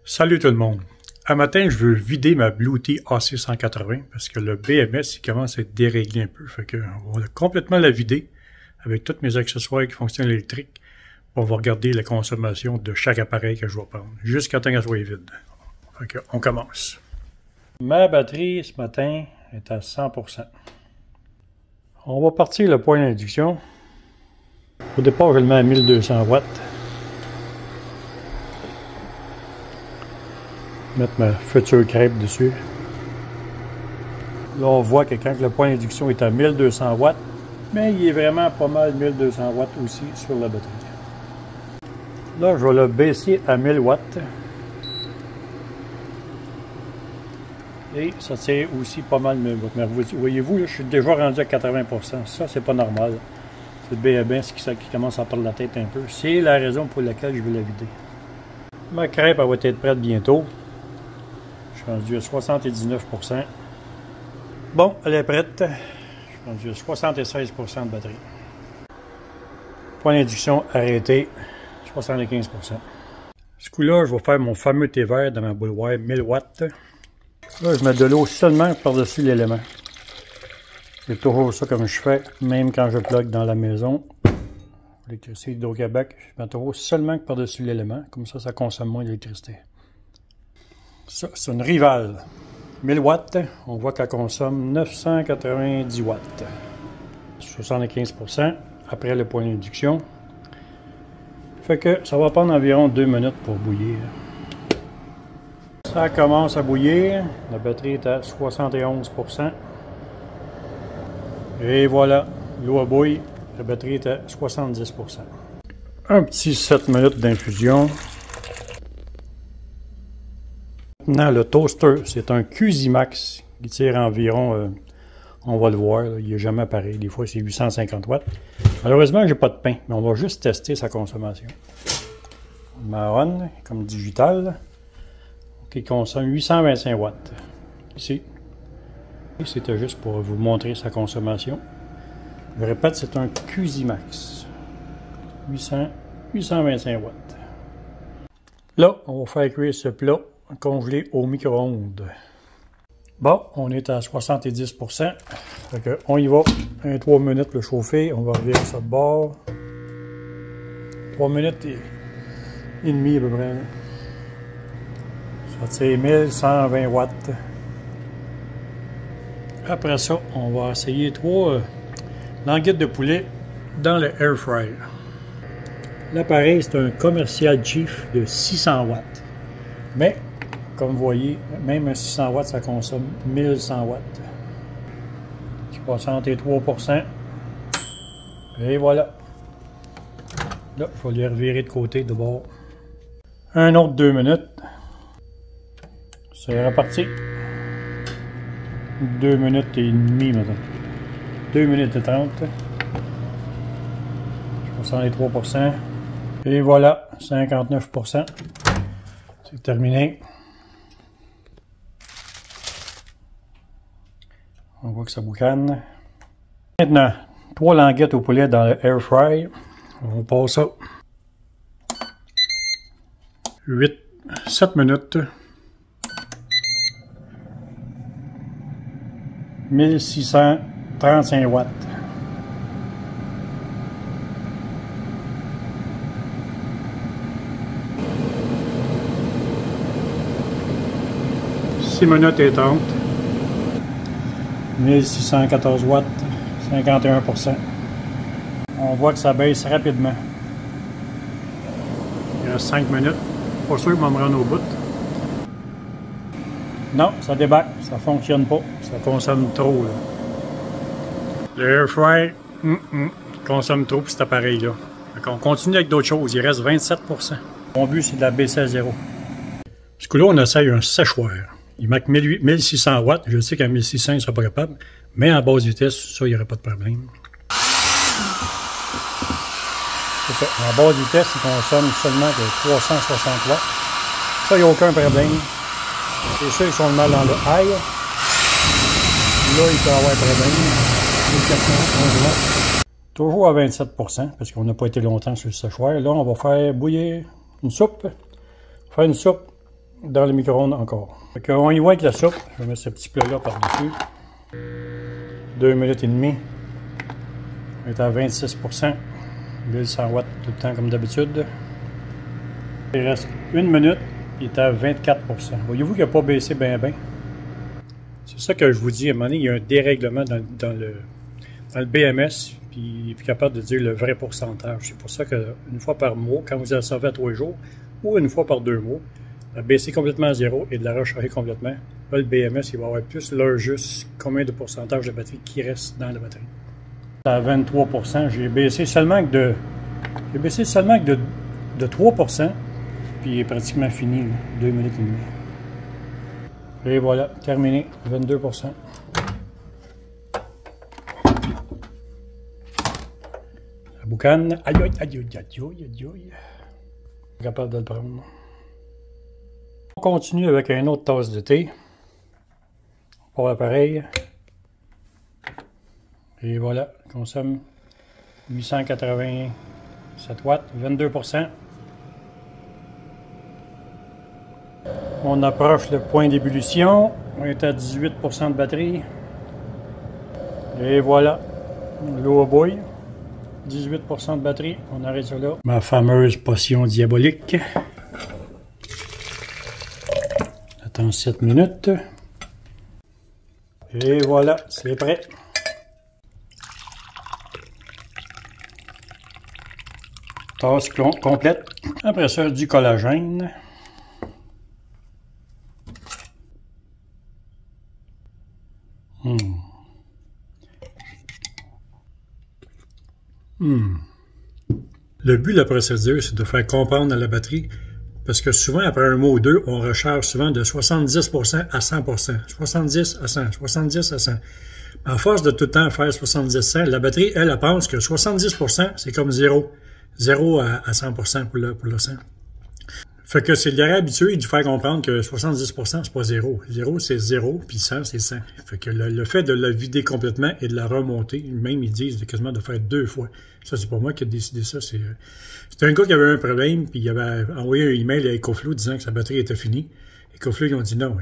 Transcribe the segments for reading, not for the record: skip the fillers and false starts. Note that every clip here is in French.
Salut tout le monde. Un matin, je veux vider ma Bluetooth AC180 parce que le BMS il commence à être déréglé un peu. Fait que on va complètement la vider avec tous mes accessoires qui fonctionnent électriques. On va regarder la consommation de chaque appareil que je vais prendre jusqu'à temps qu'elle soit vide. Fait que on commence. Ma batterie ce matin est à 100%. On va partir le point d'induction. Au départ, je le mets à 1200 watts. Mettre ma future crêpe dessus. Là, on voit que quand le point d'induction est à 1200 watts, mais il est vraiment pas mal 1200 watts aussi sur la batterie. Là, je vais le baisser à 1000 watts. Et ça tire aussi pas mal 1000 watts. Mais voyez-vous, là, je suis déjà rendu à 80%. Ça, c'est pas normal. C'est le BMS qui commence à perdre la tête un peu. C'est la raison pour laquelle je vais la vider. Ma crêpe, elle va être prête bientôt. Je suis rendu à 79%. Bon, elle est prête. Je suis rendu à 76% de batterie. Point d'induction arrêté, 75%. Ce coup-là, je vais faire mon fameux thé vert dans ma boule wire 1000 watts. Là, je mets de l'eau seulement par-dessus l'élément. C'est toujours ça comme je fais, même quand je plug dans la maison. L'électricité d'Hydro-Québec, je mets toujours seulement par-dessus l'élément. Comme ça, ça consomme moins d'électricité. Ça, c'est une Rival. 1000 watts, on voit qu'elle consomme 990 watts. 75% après le point d'induction. Fait que ça va prendre environ 2 minutes pour bouillir. Ça commence à bouillir. La batterie est à 71%. Et voilà, l'eau bouille. La batterie est à 70%. Un petit 7 minutes d'infusion. Maintenant, le toaster, c'est un Cusimax qui tire environ, on va le voir, là, il n'est jamais pareil. Des fois, c'est 850 watts. Malheureusement, je n'ai pas de pain, mais on va juste tester sa consommation. Marron, comme digital, qui consomme 825 watts. Ici. C'était juste pour vous montrer sa consommation. Je répète, c'est un Cusimax. 825 watts. Là, on va faire cuire ce plat congelé au micro-ondes. Bon, on est à 70%. Fait que on y va. 3 minutes le chauffer. On va revirer ça de bord. 3 minutes et demie à peu près. Ça tire 1120 watts. Après ça, on va essayer 3 languettes de poulet dans le air fryer. L'appareil, c'est un Commercial Chief de 600 watts. Mais, comme vous voyez, même un 600 watts, ça consomme 1100 watts. 63%. Et voilà. Là, il faut les revirer de côté, de bord. Un autre 2 minutes. C'est reparti. 2 minutes et demie maintenant. 2 minutes et 30. 63%. Et voilà, 59%. C'est terminé. On voit que ça boucane. Maintenant, 3 languettes au poulet dans le air fry. On passe ça. 7 minutes. 1635 watts. « 6 minutes et 30. 1614 watts. 51%. On voit que ça baisse rapidement. Il reste 5 minutes. Pas sûr que je vais me rendre au bout. Non, ça débarque. Ça fonctionne pas. Ça consomme trop. Là. Le air fry consomme trop pour cet appareil-là. On continue avec d'autres choses. Il reste 27%. Mon but, c'est de la baisser à 0. Ce coup-là, on essaye un séchoir. Il marque 1600 watts. Je sais qu'à 1600, il ne sera pas capable. Mais en basse vitesse, ça, il n'y aurait pas de problème. En basse vitesse, il consomme seulement que 360 watts. Ça, il n'y a aucun problème. C'est sûr qu'ils sont mal dans le high. Là, il peut y avoir un problème. 1411 watts. Toujours à 27%, parce qu'on n'a pas été longtemps sur le séchoir. Là, on va faire bouillir une soupe. Faire une soupe dans le micro-ondes encore. Fait on y va avec la soupe. Je vais mettre ce petit plat-là par-dessus. 2 minutes et demie. On est à 26%. 1100 watts tout le temps comme d'habitude. Il reste 1 minute. Il est à 24%. Voyez-vous qu'il n'a pas baissé bien. C'est ça que je vous dis. À un moment donné, il y a un dérèglement dans le BMS. Puis il est plus capable de dire le vrai pourcentage. C'est pour ça qu'une fois par mois, quand vous allez servi à 3 jours, ou une fois par 2 mois, de la baisser complètement à zéro et de la recharger complètement. Là, le BMS, il va avoir plus l'heure juste combien de pourcentage de batterie qui reste dans la batterie. À 23%, j'ai baissé seulement que de 3%, puis il est pratiquement fini, là, 2 minutes et demie. Et voilà, terminé, 22%. La boucane, aïe aïe aïe aïe aïe aïe. Capable de le prendre. On continue avec une autre tasse de thé. Pour l'appareil. Et voilà, consomme 887 watts, 22%. On approche le point d'ébullition. On est à 18% de batterie. Et voilà, l'eau bouille. 18% de batterie. On arrête ça là. Ma fameuse potion diabolique. Attends 7 minutes. Et voilà, c'est prêt. Tasse complète. Après ça, du collagène. Le but de la procédure, c'est de faire comprendre à la batterie, parce que souvent, après un mois ou deux, on recharge souvent de 70% à 100%. 70 à 100, 70 à 100. À force de tout le temps faire 70 à 100, la batterie, elle pense que 70%, c'est comme 0. 0 à 100% pour le 100. Fait que c'est l'erreur habitué de faire comprendre que 70%, c'est pas 0. 0, c'est 0, puis 100, c'est 100. Fait que le fait de la vider complètement et de la remonter, même ils disent quasiment de faire 2 fois. Ça, c'est pas moi qui ai décidé ça. C'était un gars qui avait un problème, puis il avait envoyé un email à EcoFlow disant que sa batterie était finie. EcoFlow, ils ont dit non.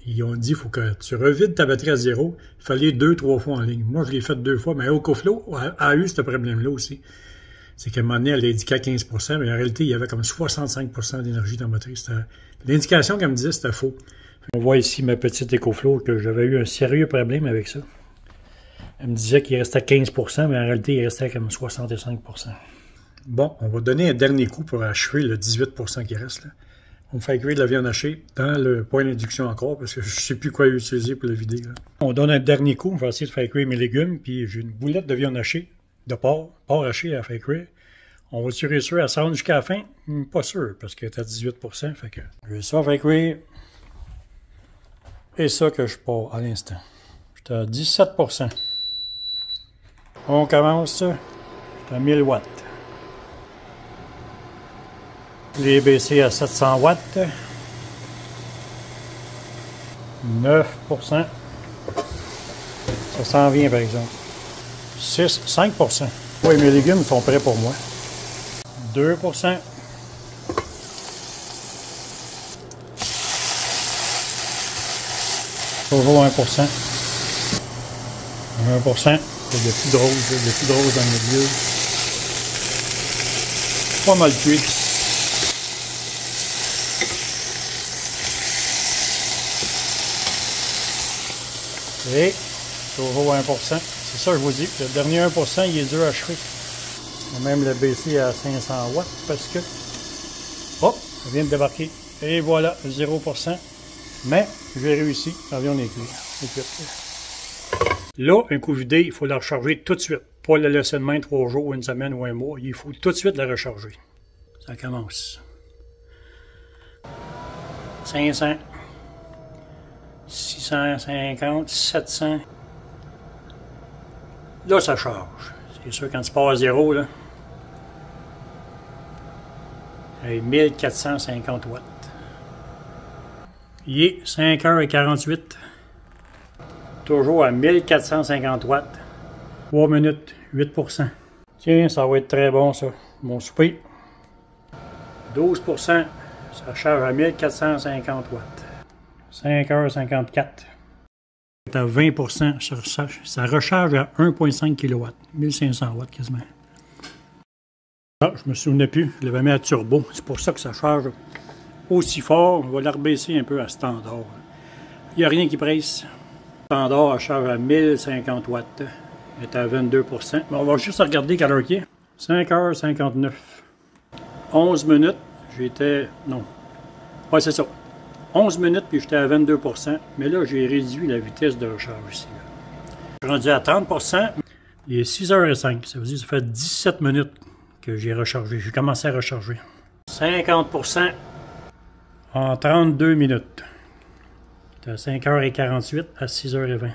Ils ont dit, faut que tu revides ta batterie à 0. Il fallait 2-3 fois en ligne. Moi, je l'ai fait 2 fois, mais EcoFlow a eu ce problème-là aussi. C'est qu'à un moment donné, elle indiquait 15%, mais en réalité, il y avait comme 65% d'énergie dans la batterie. L'indication qu'elle me disait, c'était faux. On voit ici ma petite EcoFlow, que j'avais eu un sérieux problème avec ça. Elle me disait qu'il restait 15%, mais en réalité, il restait comme 65%. Bon, on va donner un dernier coup pour achever le 18% qui reste, là. On va faire cuire de la viande hachée dans le point d'induction encore, parce que je ne sais plus quoi utiliser pour le vider, là. On donne un dernier coup, on va essayer de faire cuire mes légumes, puis j'ai une boulette de viande hachée. De porc haché à faire cuire. On va tirer sûr à ça jusqu'à la fin? Pas sûr, parce qu'elle est à 18%. Fait que je vais ça faire cuire. Et ça que je pars à l'instant. J'étais à 17%. On commence à 1000 watts. Je l'ai baissé à 700 watts. 9%. Ça s'en vient par exemple. 5%. Oui, mes légumes sont prêts pour moi. 2%. Toujours 1%. 1%. Il y a plus de rose dans le milieu. Pas mal cuit. Et toujours 1%. C'est ça que je vous dis. Le dernier 1%, il est dur à achever. On va même le baisser à 500 watts parce que... Oh, ça vient de débarquer. Et voilà, 0%. Mais j'ai réussi. L'avion est cuit. Là, un coup vidé, il faut la recharger tout de suite. Pas la laisser de main 3 jours, une semaine ou un mois. Il faut tout de suite la recharger. Ça commence. 500. 650. 700. Là, ça charge. C'est sûr, quand tu pars à 0, là, avec 1450 watts. Il est 5h48. Toujours à 1450 watts. 3 minutes, 8%. Tiens, ça va être très bon, ça. Mon souper. 12%. Ça charge à 1450 watts. 5h54. C'est à 20%, ça recharge à 1,5 kW. 1500 watts quasiment. Ah, je me souvenais plus, je l'avais mis à turbo. C'est pour ça que ça charge aussi fort. On va la rebaisser un peu à standard. Il n'y a rien qui presse. Standard, elle charge à 1050 watts. Elle est à 22%. Mais on va juste regarder quelle heure qu'il est. 5h59. 11 minutes, j'étais... Non. Ouais, c'est ça. 11 minutes, puis j'étais à 22%. Mais là, j'ai réduit la vitesse de recharge ici. Je suis rendu à 30%. Il est 6h05. Ça veut dire que ça fait 17 minutes que j'ai rechargé. J'ai commencé à recharger. 50% en 32 minutes. C'est à 5h48 à 6h20.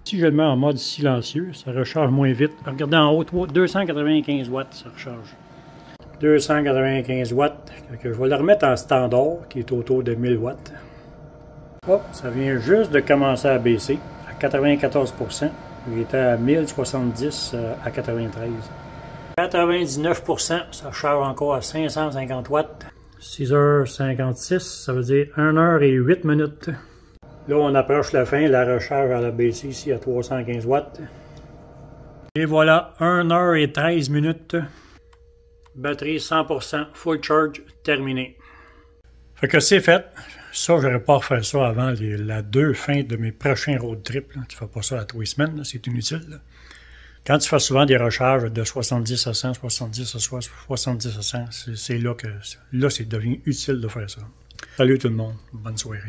Si je le mets en mode silencieux, ça recharge moins vite. Regardez en haut, 295 watts, ça recharge. 295 watts. Je vais le remettre en standard, qui est autour de 1000 watts. Hop, ça vient juste de commencer à baisser à 94%. J'étais à 1070 à 93. 99%, ça charge encore à 550 watts. 6h56, ça veut dire 1h08 minutes. Là, on approche la fin. La recharge, elle a baissé ici à 315 watts. Et voilà, 1h13 minutes. Batterie 100%, full charge, terminé. Fait que c'est fait. Ça, je n'aurais pas à faire ça avant la 2 fins de mes prochains road trips. Là. Tu ne fais pas ça à 3 semaines, c'est inutile. Là. Quand tu fais souvent des recharges de 70 à 100, 70 à 60, 70 à 100, c'est là que c'est devenu utile de faire ça. Salut tout le monde, bonne soirée.